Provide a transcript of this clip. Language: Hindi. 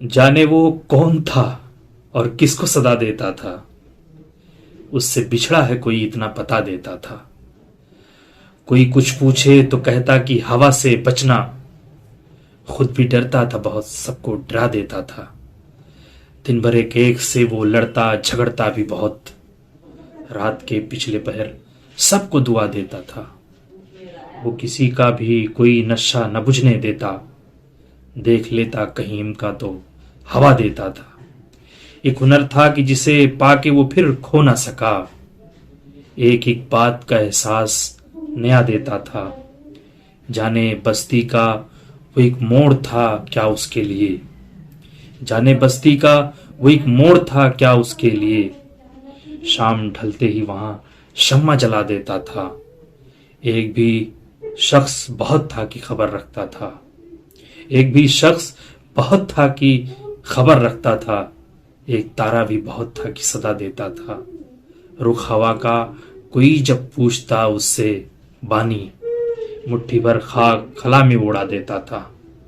जाने वो कौन था और किसको सदा देता था। उससे बिछड़ा है कोई इतना पता देता था। कोई कुछ पूछे तो कहता कि हवा से बचना। खुद भी डरता था बहुत, सबको डरा देता था। दिन भर एक एक से वो लड़ता झगड़ता भी बहुत। रात के पिछले पहर सबको दुआ देता था। वो किसी का भी कोई नशा न बुझने देता। देख लेता कहीं का तो हवा देता था। एक हुनर था कि जिसे पाके वो फिर खो ना सका। एक एक बात का एहसास नया देता था। जाने बस्ती का वो एक मोड़ था क्या उसके लिए। जाने बस्ती का वो एक मोड़ था क्या उसके लिए। शाम ढलते ही वहां शम्मा जला देता था। एक भी शख्स बहुत था कि खबर रखता था। एक भी शख्स बहुत था कि खबर रखता था। एक तारा भी बहुत था कि सदा देता था। रुख हवा का कोई जब पूछता उससे बानी, मुट्ठी भर खाक खला में उड़ा देता था।